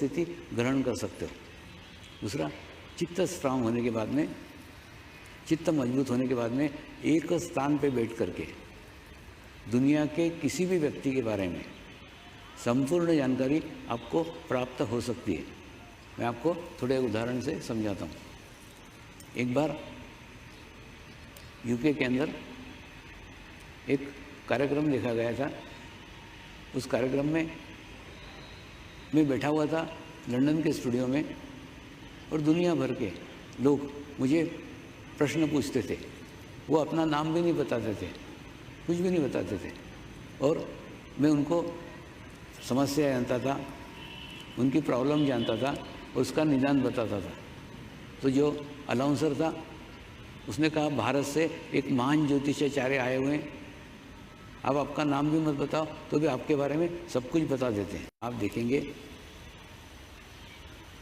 स्थिति ग्रहण कर सकते हो। दूसरा, चित्त स्ट्रांग होने के बाद में, चित्त मजबूत होने के बाद में एक स्थान पे बैठ करके दुनिया के किसी भी व्यक्ति के बारे में संपूर्ण जानकारी आपको प्राप्त हो सकती है। मैं आपको थोड़े उदाहरण से समझाता हूँ। एक बार यूके के अंदर एक कार्यक्रम देखा गया था। उस कार्यक्रम में मैं बैठा हुआ था लंदन के स्टूडियो में, और दुनिया भर के लोग मुझे प्रश्न पूछते थे। वो अपना नाम भी नहीं बताते थे, कुछ भी नहीं बताते थे, और मैं उनको समस्या जानता था, उनकी प्रॉब्लम जानता था, और उसका निदान बताता था। तो जो अनाउंसर था उसने कहा, भारत से एक महान ज्योतिषाचार्य आए हुए हैं, आप आपका नाम भी मत बताओ तो भी आपके बारे में सब कुछ बता देते हैं। आप देखेंगे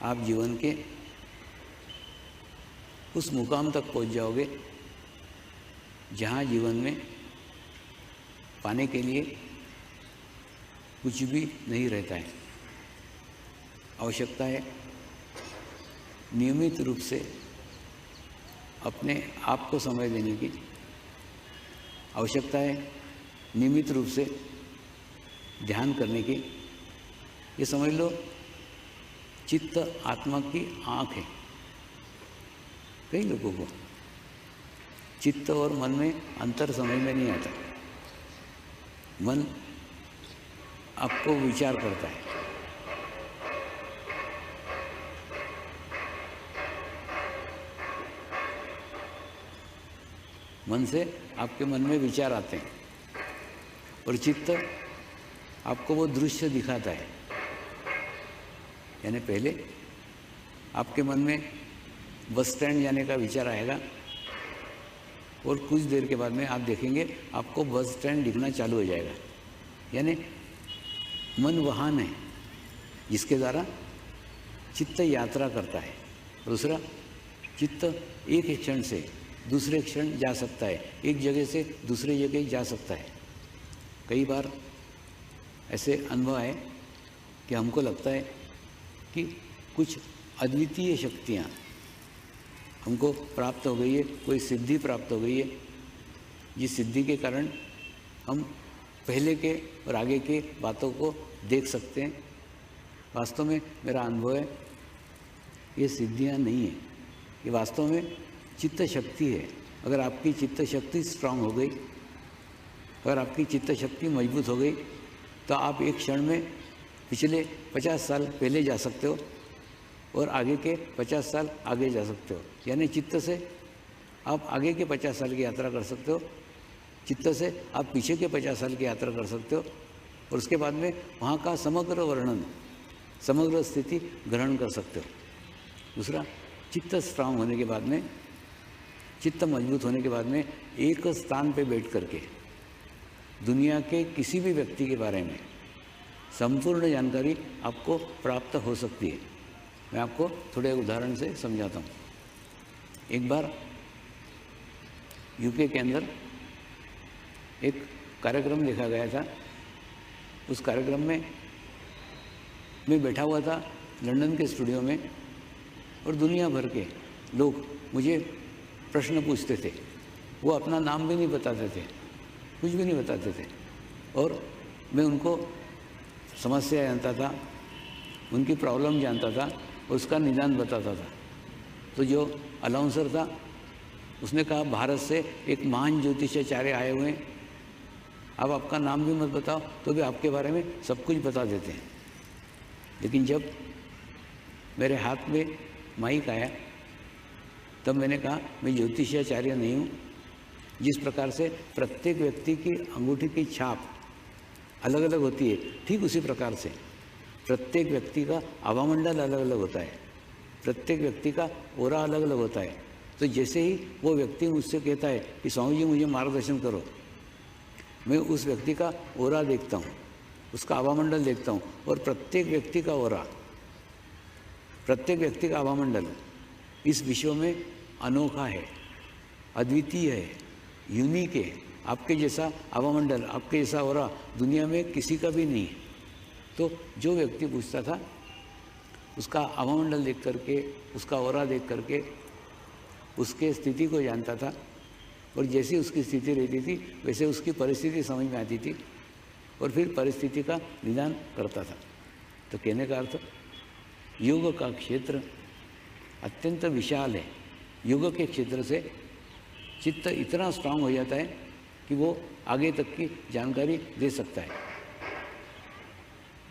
आप जीवन के उस मुकाम तक पहुंच जाओगे जहां जीवन में पाने के लिए कुछ भी नहीं रहता है। आवश्यकता है नियमित रूप से अपने आप को समय देने की। आवश्यकता है नियमित रूप से ध्यान करने की। ये समझ लो चित्त आत्मा की आँख है। कई लोगों को चित्त और मन में अंतर समझ में नहीं आता। मन आपको विचार करता है, मन से आपके मन में विचार आते हैं, और चित्त आपको वो दृश्य दिखाता है। यानी पहले आपके मन में बस स्टैंड जाने का विचार आएगा, और कुछ देर के बाद में आप देखेंगे आपको बस स्टैंड दिखना चालू हो जाएगा। यानी मन वाहन है जिसके द्वारा चित्त यात्रा करता है। दूसरा, चित्त एक क्षण से दूसरे क्षण जा सकता है, एक जगह से दूसरे जगह जा सकता है। कई बार ऐसे अनुभव है कि हमको लगता है कि कुछ अद्वितीय शक्तियाँ हमको प्राप्त हो गई है, कोई सिद्धि प्राप्त हो गई है, जिस सिद्धि के कारण हम पहले के और आगे के बातों को देख सकते हैं। वास्तव में मेरा अनुभव है ये सिद्धियाँ नहीं है, ये वास्तव में चित्त शक्ति है। अगर आपकी चित्त शक्ति स्ट्रांग हो गई, अगर आपकी चित्त शक्ति मजबूत हो गई, तो आप एक क्षण में पिछले 50 साल पहले जा सकते हो और आगे के 50 साल आगे जा सकते हो। यानी चित्त से आप आगे के 50 साल की यात्रा कर सकते हो, चित्त से आप पीछे के 50 साल की यात्रा कर सकते हो, और उसके बाद में वहाँ का समग्र वर्णन, समग्र स्थिति ग्रहण कर सकते हो। दूसरा, चित्त स्ट्रांग होने के बाद में, चित्त मजबूत होने के बाद में एक स्थान पे बैठ करके दुनिया के किसी भी व्यक्ति के बारे में संपूर्ण जानकारी आपको प्राप्त हो सकती है। मैं आपको थोड़े उदाहरण से समझाता हूँ। एक बार यूके के अंदर एक कार्यक्रम देखा गया था। उस कार्यक्रम में मैं बैठा हुआ था लंदन के स्टूडियो में, और दुनिया भर के लोग मुझे प्रश्न पूछते थे। वो अपना नाम भी नहीं बताते थे, कुछ भी नहीं बताते थे, और मैं उनको समस्या जानता था, उनकी प्रॉब्लम जानता था, और उसका निदान बताता था। तो जो अनाउंसर था उसने कहा, भारत से एक महान ज्योतिषाचार्य आए हुए हैं, आप आपका नाम भी मत बताओ तो भी आपके बारे में सब कुछ बता देते हैं। लेकिन जब मेरे हाथ में माइक आया तब मैंने कहा, मैं ज्योतिषाचार्य नहीं हूँ। जिस प्रकार से प्रत्येक व्यक्ति की अंगूठी की छाप अलग अलग होती है, ठीक उसी प्रकार से प्रत्येक व्यक्ति का आभामंडल अलग अलग होता है, प्रत्येक व्यक्ति का ओरा अलग अलग होता है। तो जैसे ही वो व्यक्ति मुझसे कहता है कि स्वामी जी मुझे मार्गदर्शन करो, मैं उस व्यक्ति का ओरा देखता हूँ, उसका आभामंडल देखता हूँ, और प्रत्येक व्यक्ति का ओरा, प्रत्येक व्यक्ति का आभामंडल इस विश्व में अनोखा है, अद्वितीय है, यूनिक है। आपके जैसा आभामंडल, आपके जैसा ओरा दुनिया में किसी का भी नहीं है। तो जो व्यक्ति पूछता था उसका अवमंडल देख करके, उसका ऑरा देख करके उसके स्थिति को जानता था, और जैसी उसकी स्थिति रहती थी वैसे उसकी परिस्थिति समझ में आती थी, और फिर परिस्थिति का निदान करता था। तो कहने का अर्थ, योग का क्षेत्र अत्यंत विशाल है। योग के क्षेत्र से चित्त इतना स्ट्रांग हो जाता है कि वो आगे तक की जानकारी दे सकता है।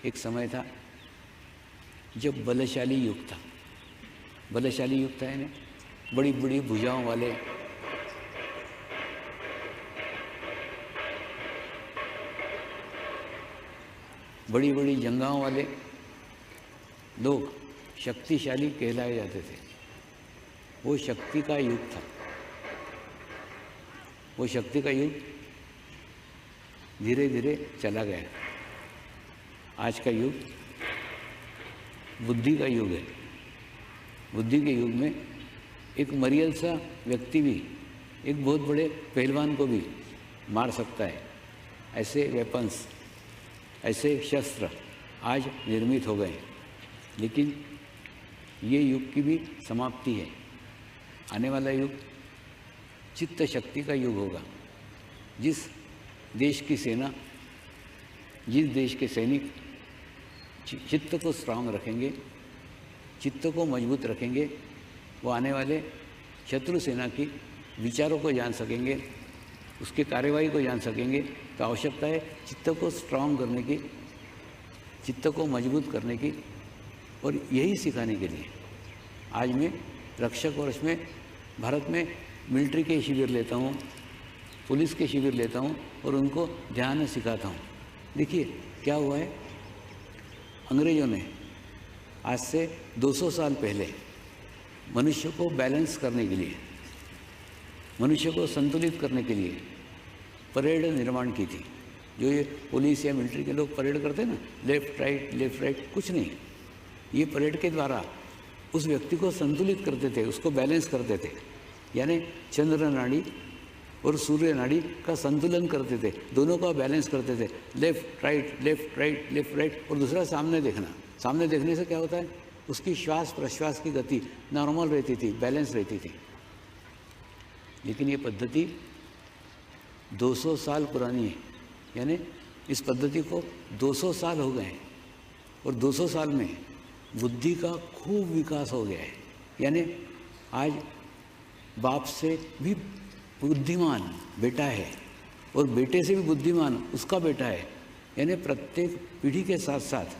एक समय था जब बलशाली युग था। बलशाली युग था यानी बड़ी बड़ी भुजाओं वाले, बड़ी बड़ी जंगाओं वाले लोग शक्तिशाली कहलाए जाते थे। वो शक्ति का युग था। वो शक्ति का युग धीरे धीरे चला गया। आज का युग बुद्धि का युग है। बुद्धि के युग में एक मरियल सा व्यक्ति भी एक बहुत बड़े पहलवान को भी मार सकता है। ऐसे वेपन्स, ऐसे शस्त्र आज निर्मित हो गए। लेकिन ये युग की भी समाप्ति है। आने वाला युग चित्त शक्ति का युग होगा। जिस देश की सेना, जिस देश के सैनिक चित्त को स्ट्रांग रखेंगे, चित्त को मजबूत रखेंगे, वो आने वाले शत्रु सेना की विचारों को जान सकेंगे, उसके कार्यवाही को जान सकेंगे। तो आवश्यकता है चित्त को स्ट्रांग करने की, चित्त को मजबूत करने की, और यही सिखाने के लिए आज मैं रक्षक वर्ष में भारत में मिलिट्री के शिविर लेता हूँ, पुलिस के शिविर लेता हूँ और उनको ध्यान सिखाता हूँ। देखिए क्या हुआ है, अंग्रेज़ों ने आज से 200 साल पहले मनुष्य को बैलेंस करने के लिए, मनुष्य को संतुलित करने के लिए परेड निर्माण की थी। जो ये पुलिस या मिलिट्री के लोग परेड करते हैं ना, लेफ्ट राइट, कुछ नहीं। ये परेड के द्वारा उस व्यक्ति को संतुलित करते थे, उसको बैलेंस करते थे। यानी चंद्र नाड़ी और सूर्य नाड़ी का संतुलन करते थे, दोनों का बैलेंस करते थे। लेफ्ट राइट, और दूसरा सामने देखना। सामने देखने से क्या होता है, उसकी श्वास प्रश्वास की गति नॉर्मल रहती थी, बैलेंस रहती थी। लेकिन ये पद्धति 200 साल पुरानी है। यानी इस पद्धति को 200 साल हो गए हैं, और 200 साल में बुद्धि का खूब विकास हो गया है। यानी आज बाप से भी बुद्धिमान बेटा है, और बेटे से भी बुद्धिमान उसका बेटा है। यानी प्रत्येक पीढ़ी के साथ साथ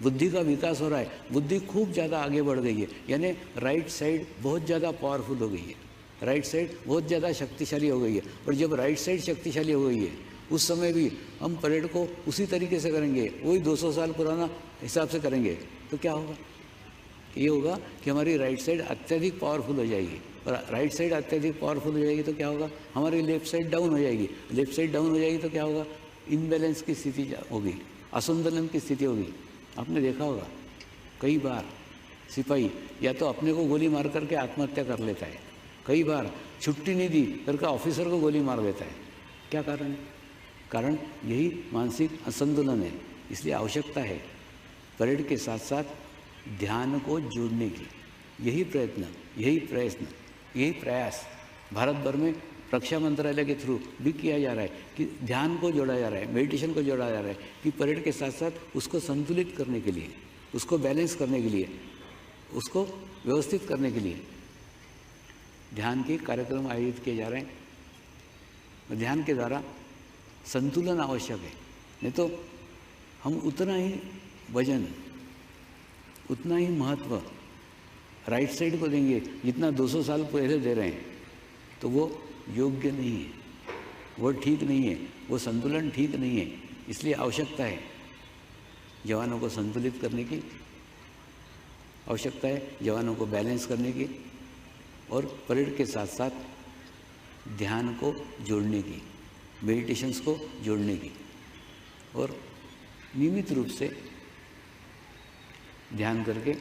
बुद्धि का विकास हो रहा है। बुद्धि खूब ज़्यादा आगे बढ़ गई है। यानी राइट साइड बहुत ज़्यादा पावरफुल हो गई है, राइट साइड बहुत ज़्यादा शक्तिशाली हो गई है। और जब राइट साइड शक्तिशाली हो गई है, उस समय भी हम परेड को उसी तरीके से करेंगे, वही 200 साल पुराना हिसाब से करेंगे, तो क्या होगा? ये होगा कि हमारी राइट साइड अत्यधिक पावरफुल हो जाएगी। और राइट साइड अत्यधिक पावरफुल हो जाएगी तो क्या होगा? हमारी लेफ्ट साइड डाउन हो जाएगी। लेफ्ट साइड डाउन हो जाएगी तो क्या होगा? इनबैलेंस की स्थिति होगी, असंतुलन की स्थिति होगी। आपने देखा होगा कई बार सिपाही या तो अपने को गोली मार करके आत्महत्या कर लेता है, कई बार छुट्टी नहीं दी करके ऑफिसर को गोली मार देता है। क्या कारण है? कारण यही मानसिक असंतुलन है। इसलिए आवश्यकता है परेड के साथ साथ ध्यान को जोड़ने की। यही प्रयास भारत भर में रक्षा मंत्रालय के थ्रू भी किया जा रहा है कि ध्यान को जोड़ा जा रहा है, मेडिटेशन को जोड़ा जा रहा है, कि परेड के साथ साथ उसको संतुलित करने के लिए, उसको बैलेंस करने के लिए, उसको व्यवस्थित करने के लिए ध्यान के कार्यक्रम आयोजित किए जा रहे हैं। ध्यान के द्वारा संतुलन आवश्यक है, नहीं तो हम उतना ही वजन, उतना ही महत्व राइट साइड को देंगे जितना 200 साल पहले दे रहे हैं, तो वो योग्य नहीं है, वो ठीक नहीं है, वो संतुलन ठीक नहीं है। इसलिए आवश्यकता है जवानों को संतुलित करने की, आवश्यकता है जवानों को बैलेंस करने की, और परेड के साथ साथ ध्यान को जोड़ने की, मेडिटेशंस को जोड़ने की, और नियमित रूप से ध्यान करके,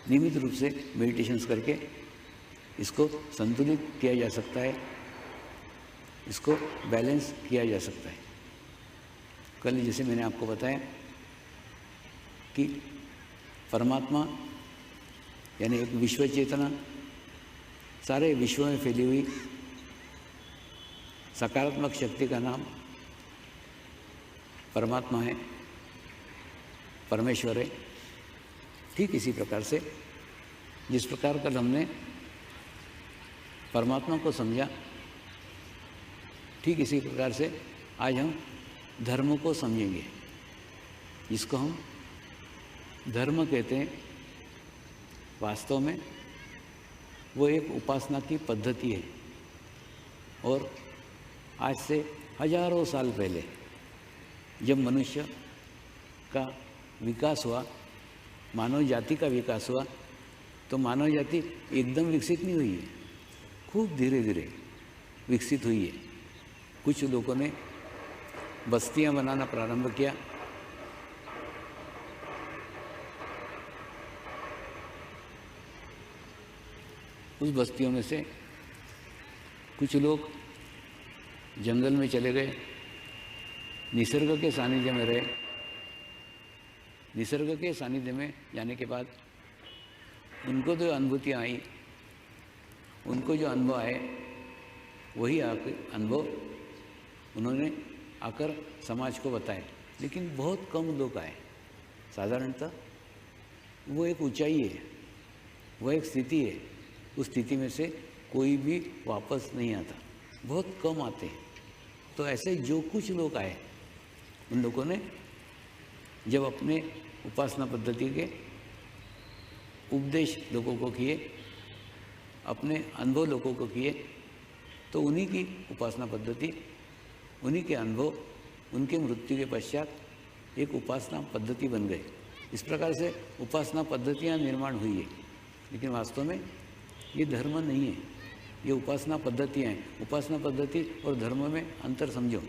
नियमित रूप से मेडिटेशंस करके इसको संतुलित किया जा सकता है, इसको बैलेंस किया जा सकता है। कल जैसे मैंने आपको बताया कि परमात्मा यानी एक विश्व चेतना, सारे विश्व में फैली हुई सकारात्मक शक्ति का नाम परमात्मा है, परमेश्वर है। ठीक इसी प्रकार से जिस प्रकार कल हमने परमात्मा को समझा, ठीक इसी प्रकार से आज हम धर्म को समझेंगे, जिसको हम धर्म कहते हैं। वास्तव में वो एक उपासना की पद्धति है और आज से हजारों साल पहले जब मनुष्य का विकास हुआ, मानव जाति का विकास हुआ, तो मानव जाति एकदम विकसित नहीं हुई है, खूब धीरे धीरे विकसित हुई है। कुछ लोगों ने बस्तियां बनाना प्रारंभ किया, उस बस्तियों में से कुछ लोग जंगल में चले गए, निसर्ग के सानिध्य में रहे। निसर्ग के सानिध्य में जाने के बाद उनको जो अनुभूतियाँ आई, उनको जो अनुभव आए, वही अनुभव उन्होंने आकर समाज को बताए। लेकिन बहुत कम लोग आए। साधारणतः वो एक ऊंचाई है, वो एक स्थिति है, उस स्थिति में से कोई भी वापस नहीं आता, बहुत कम आते हैं। तो ऐसे जो कुछ लोग आए, उन लोगों ने जब अपने उपासना पद्धति के उपदेश लोगों को किए, अपने अनुभव लोगों को किए, तो उन्हीं की उपासना पद्धति, उन्हीं के अनुभव, उनके मृत्यु के पश्चात एक उपासना पद्धति बन गए। इस प्रकार से उपासना पद्धतियाँ निर्माण हुई है। लेकिन वास्तव में ये धर्म नहीं है, ये उपासना पद्धतियाँ हैं। उपासना पद्धति और धर्म में अंतर समझो।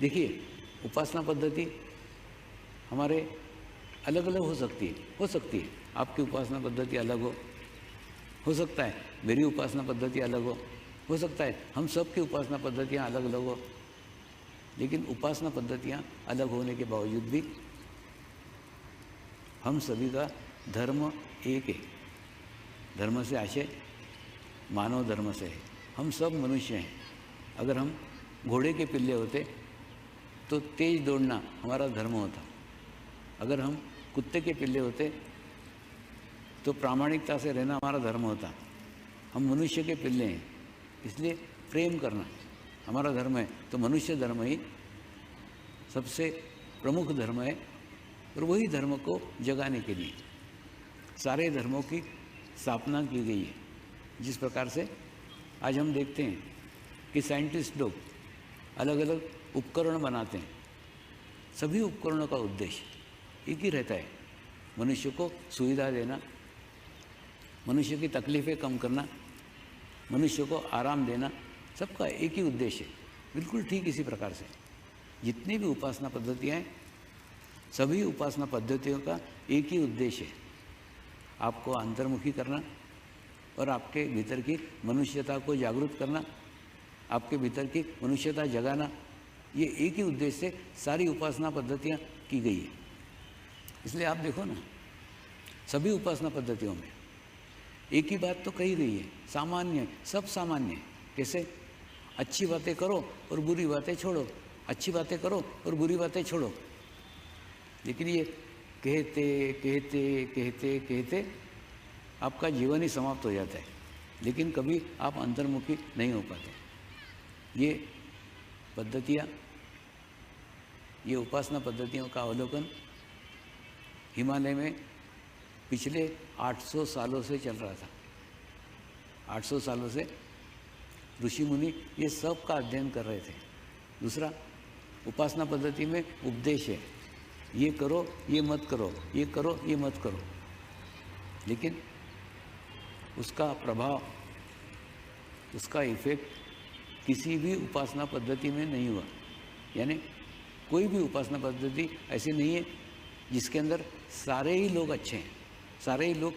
देखिए, उपासना पद्धति हमारे अलग अलग हो सकती है। आपकी उपासना पद्धति अलग हो सकता है मेरी उपासना पद्धति अलग हो सकता है हम सब की उपासना पद्धतियाँ अलग अलग हो। लेकिन उपासना पद्धतियाँ अलग होने के बावजूद भी हम सभी का धर्म एक है। धर्म से आशय मानव धर्म से है। हम सब मनुष्य हैं। अगर हम घोड़े के पिल्ले होते तो तेज दौड़ना हमारा धर्म होता। अगर हम कुत्ते के पिल्ले होते तो प्रामाणिकता से रहना हमारा धर्म होता। हम मनुष्य के पिल्ले हैं, इसलिए प्रेम करना हमारा धर्म है। तो मनुष्य धर्म ही सबसे प्रमुख धर्म है और वही धर्म को जगाने के लिए सारे धर्मों की स्थापना की गई है। जिस प्रकार से आज हम देखते हैं कि साइंटिस्ट लोग अलग अलग उपकरण बनाते हैं, सभी उपकरणों का उद्देश्य एक ही रहता है, मनुष्य को सुविधा देना, मनुष्य की तकलीफ़ें कम करना, मनुष्य को आराम देना, सबका एक ही उद्देश्य है। बिल्कुल ठीक इसी प्रकार से जितनी भी उपासना पद्धतियाँ हैं, सभी उपासना पद्धतियों का एक ही उद्देश्य है, आपको अंतर्मुखी करना और आपके भीतर की मनुष्यता को जागरूक करना, आपके भीतर की मनुष्यता जगाना। ये एक ही उद्देश्य से सारी उपासना पद्धतियाँ की गई है। इसलिए आप देखो ना, सभी उपासना पद्धतियों में एक ही बात तो कही गई है, सामान्य, सब सामान्य। कैसे? अच्छी बातें करो और बुरी बातें छोड़ो, अच्छी बातें करो और बुरी बातें छोड़ो। लेकिन ये कहते कहते कहते कहते आपका जीवन ही समाप्त हो जाता है, लेकिन कभी आप अंतर्मुखी नहीं हो पाते। ये पद्धतियाँ, ये उपासना पद्धतियों का अवलोकन हिमालय में पिछले 800 सालों से चल रहा था। 800 सालों से ऋषि मुनि ये सब का अध्ययन कर रहे थे। दूसरा, उपासना पद्धति में उपदेश है, ये करो ये मत करो, ये करो ये मत करो। लेकिन उसका प्रभाव, उसका इफेक्ट किसी भी उपासना पद्धति में नहीं हुआ। यानी कोई भी उपासना पद्धति ऐसी नहीं है जिसके अंदर सारे ही लोग अच्छे हैं, सारे ही लोग